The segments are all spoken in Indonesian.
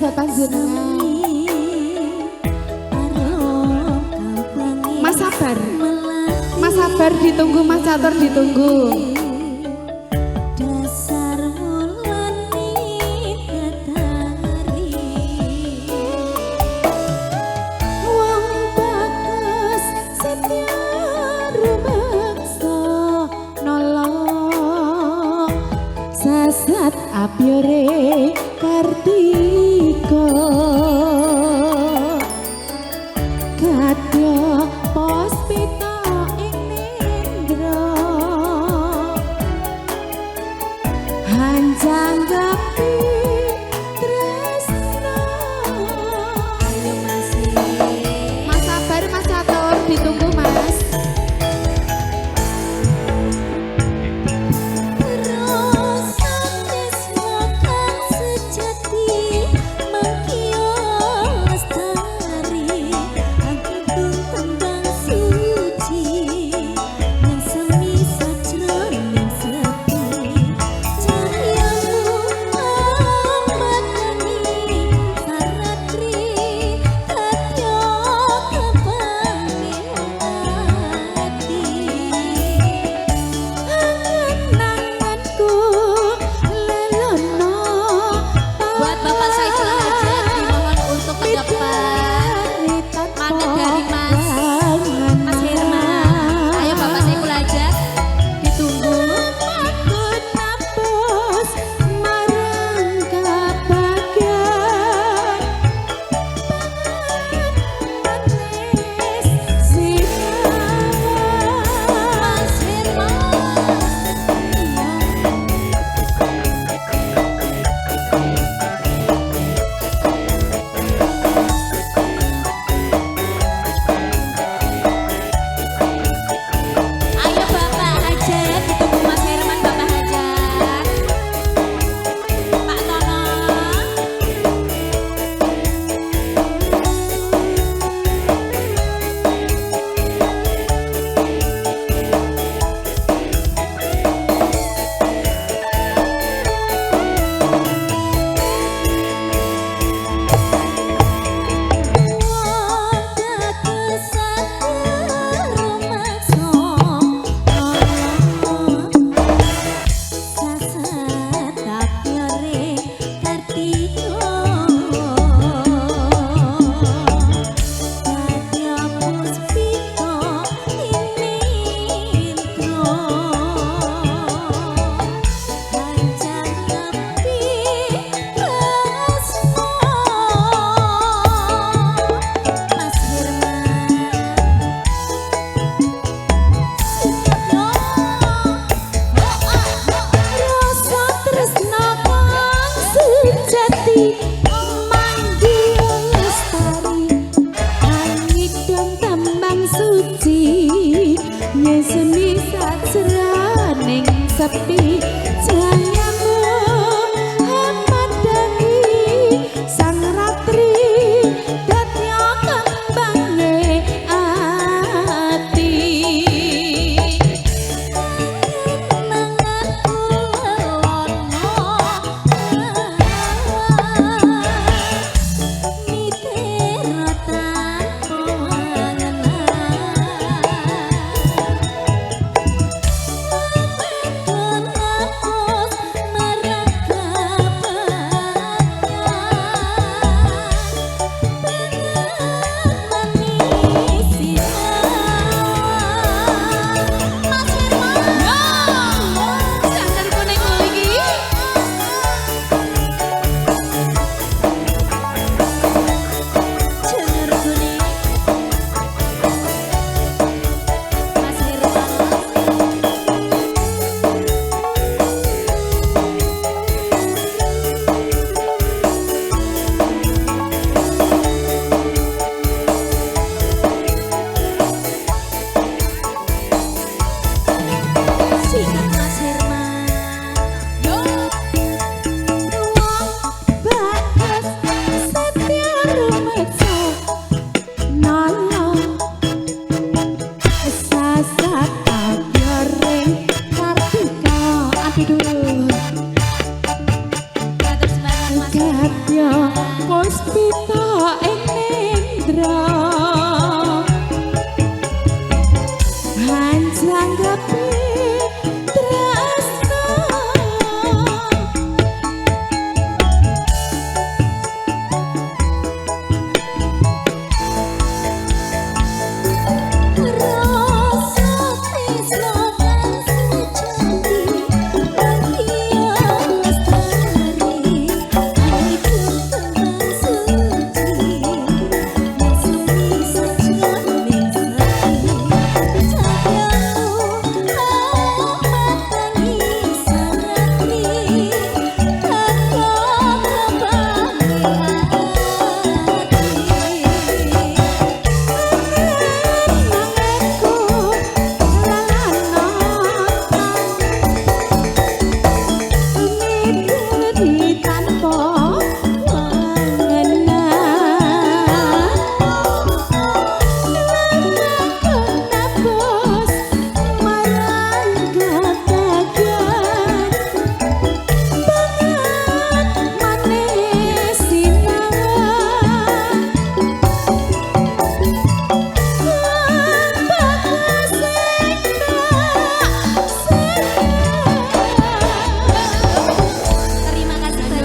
kagem panjenengan. Mas sabar. Mas sabar ditunggu, Mas catur ditunggu. Sasat apyore Kartika kadya pospita ing nendra hanjanggapi tresna. Mas sabar, Mas catur ditunggu, Mas.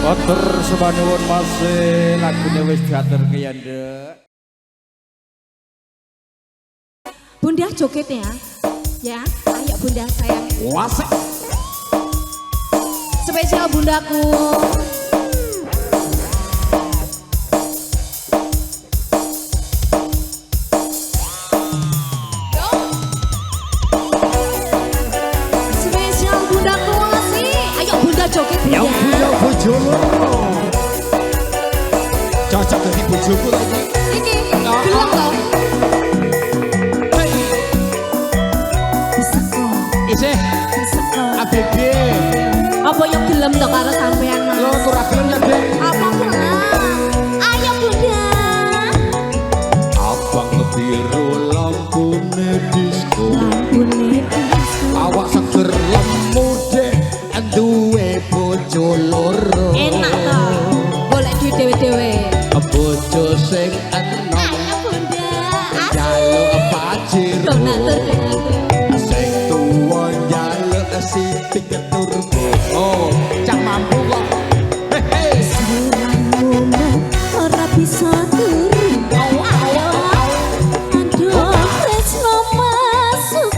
Matur sepanuwun masih lagune wis diaturke ya Nduk. Bunda joget ya. Ya, ayo Bunda sayang. Wasik. Spesial bundaku. Spesial bundaku masih. Ayo Bunda joget Bunda. Yang punya bojo loro. Cocok dadi bojoku lagi. Iki, gelem toh. Isih ABG. Apa yang gelem toh karo sampean Mas? Lo ora gelem ya, Dek? Apa gelem? Ayo Bunda. Abang biru lampune disco. Lampune disco. Awak seger lemu dek duwe bojo loro. Enak toh. Golek duit dhewe-dhewe. Bojo sing enom. Ayo Bunda. Jaluk pacir. Donatur Sing tuwa jaluk sitik turbo. Oh, cak mampu kok. Hei. Momen ora bisa turun. Ayo. Aduh, tresno masuk.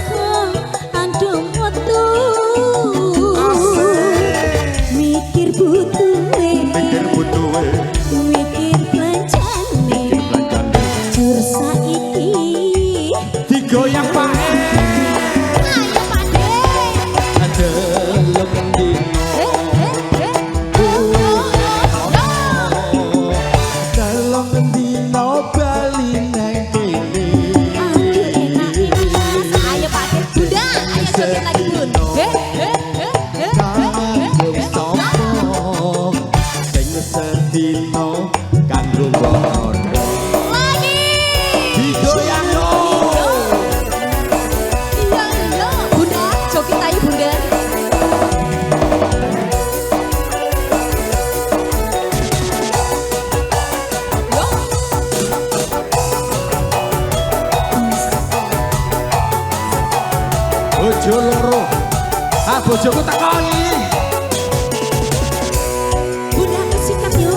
Aduh, metu. Mikir butuhe. Mikir belanjane. Jur saiki. Digoyang pae. Ayo Pade. Adelok dino. Dalem dino bali nang kene. Aduh enak ini. Ayo Pade. Bunda, ayo joget lagi Bun. Kanggo sapa sing sedino kanggo bondo. Lagi. Digoyang yo. Iya. Bunda, joget ayo Bunda. Bojo loro. Ah bojoku takoni. Bunda sikat yo.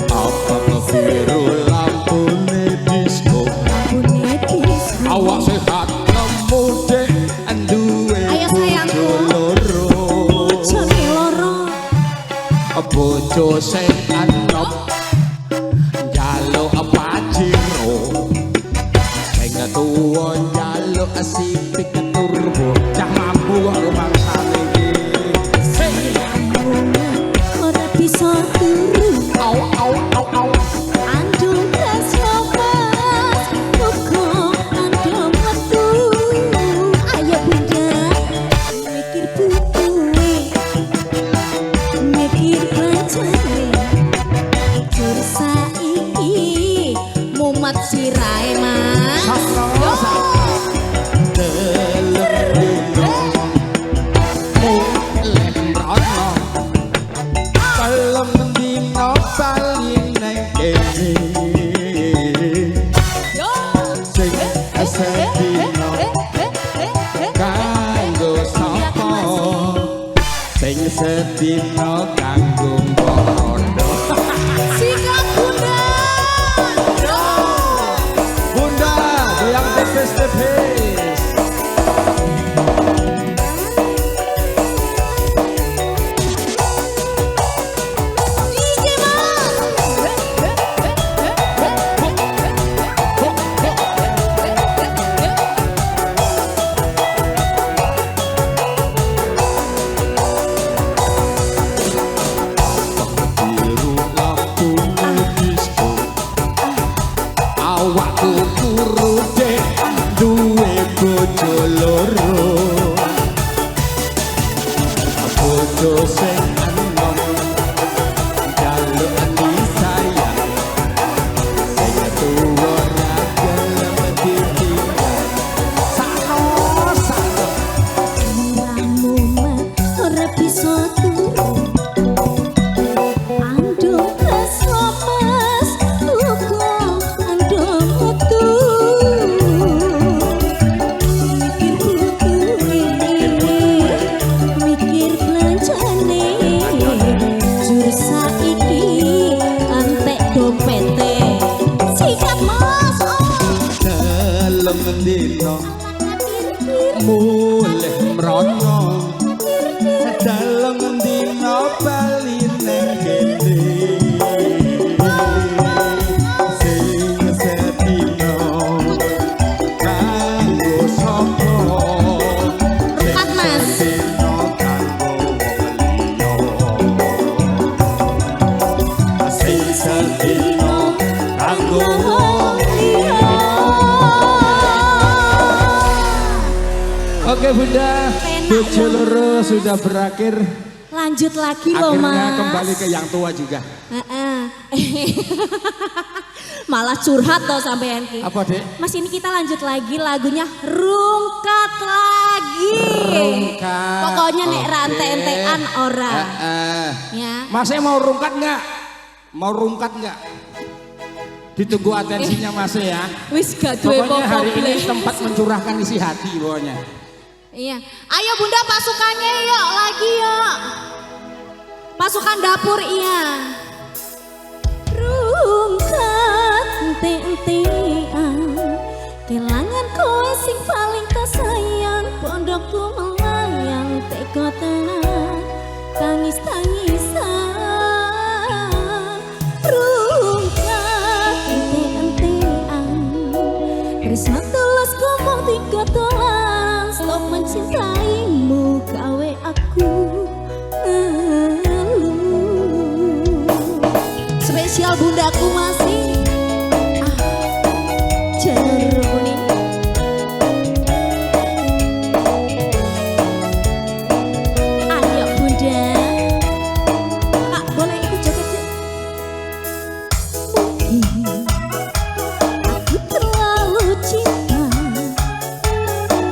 Abang biru lampune disco. Bunda kis. Awak sehat lemu dek duwe Ayo, sayangku. bojo loro. Jane loro. Bojo sing enom jaluk paciro. Sing tuwa jaluk sitik turbo. Cah mampu kok rumangsane iki. Ora bisa turun. Au au au au. Andung tresno mas. Uga andung metu. Ayo Bunda. Mikir butuhe. Mikir belanjane. Jur saiki mumat sirahe Mas. Yo. Delep dino mulih rono. Kalem dino bali nang kene. Yo. Sing sedino kanggo sapa sing sedino kanggo bondo. Sikat Bunda. Yo. Bunda goyang tipis-tipis. DJ Mas. Oke Bunda, Penak, bojo ya. loro sudah berakhir. Lanjut lagi loh mas. Akhirnya kembali ke yang tua juga. Malah curhat loh sampai Ki. Apa dek? Mas ini kita lanjut lagi lagunya Rungkat lagi. Rungkat. Pokoknya nek Oke. rantai-entean ora. Ya. Masnya mau rungkat nggak? Mau rungkat nggak? Ditunggu atensinya Mas ya. Wis gak duwe Pokoknya hari ini pokok. tempat mencurahkan isi hati pokoknya. Iya. Ayo Bunda pasukannya yuk lagi yuk. Pasukan dapur iya. Rungkat ente-entean kelangan kowe sing paling kasayang pondokku melayang teko tenan tangis-tangisan rungkat ente-entean tresno tulus ngomong tiga tolan stop mencintaimu gawe aku spesial bundaku masih jalur kuning. Ayo bunda, Kak boleh ikut joget yuk. Mungkin aku terlalu cinta,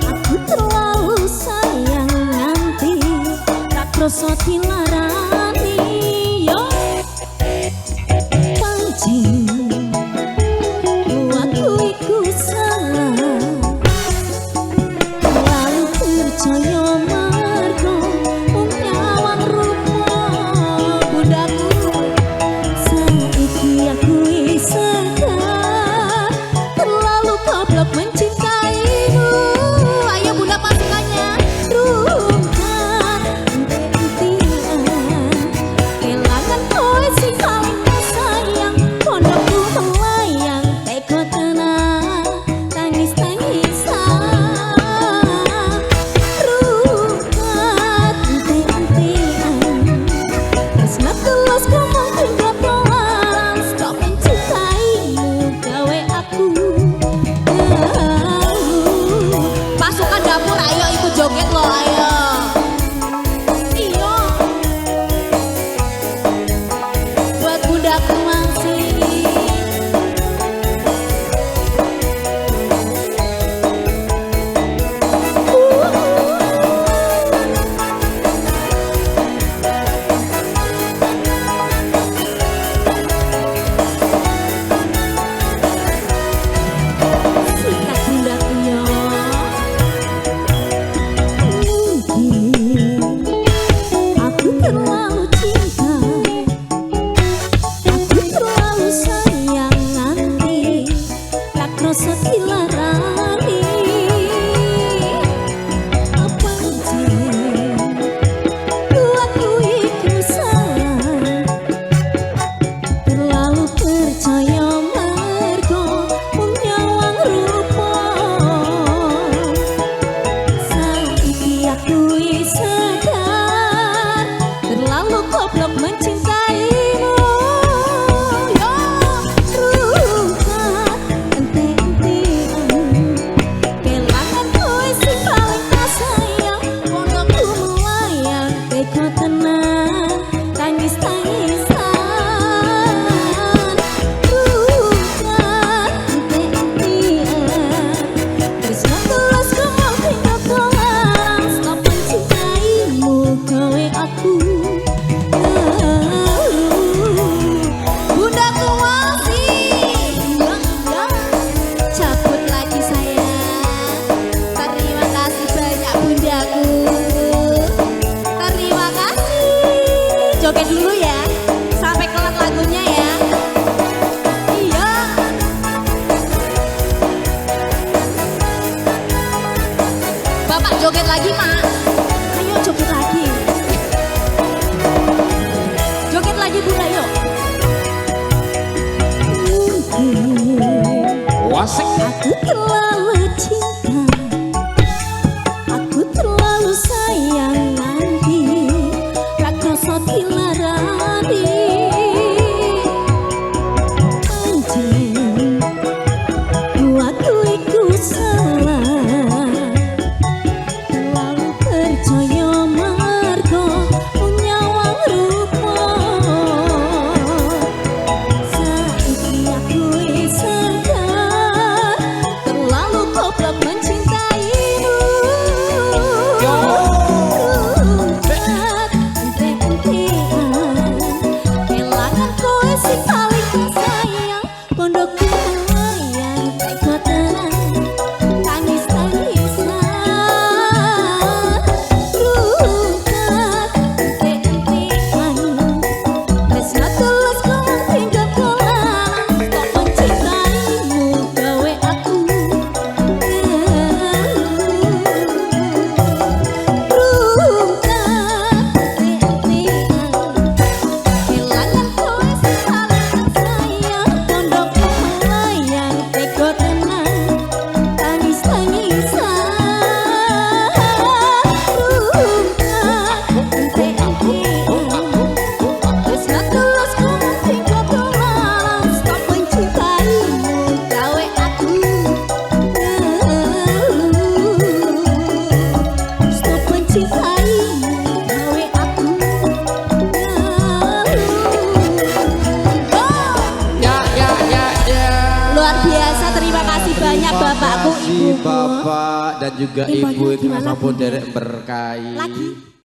aku terlalu sayang nanti tak kroso dilarani yo. Aku iku salah lalu percaya margo nyawang rupa bundaku saiki aku sadar terlalu goblok mencintaimu ayo bunda pasukannya rungkat ente-entean kelangan kowe sing paling sayang pondokku melayang teko tenan tangis-tangisan rungkat ente-entean tresno tulus ngomong hingga polan stop mencintaimu gawe aku pasukan dapur ayo ikut joget lo ayo iyo buat bundaku masih sikat bundaku yo mungkin aku terlalu cinta aku terlalu sayang nanti tak kroso dilarani apa jen aku iku salah terlalu percaya margo mung nyawang rupa saiki aku sadar terlalu goblok mencintaimu yo rungkat ente-entean kelangan kowe sing paling kasayang pondokku melayang teko tenan tangis-tangisan rungkat ente-entean tresno tulus ngomong hingga polan stop mencintaimu gawe aku bundaku masih cabut lagi saya terima kasih banyak bundaku terima kasih joget dulu ya sampai kelar lagunya ya iya bapak joget lagi mak ayo joget lagi joget lagi bunda yuk Wasik. aku terlalu cinta aku terlalu sayang nanti tak kroso dilarani anjen aku iku salah banyak bapakku, kasih ibuku. bapak dan juga Ibunya ibu yang gimana, sama pun Bunda? derek berkahi. Lagi.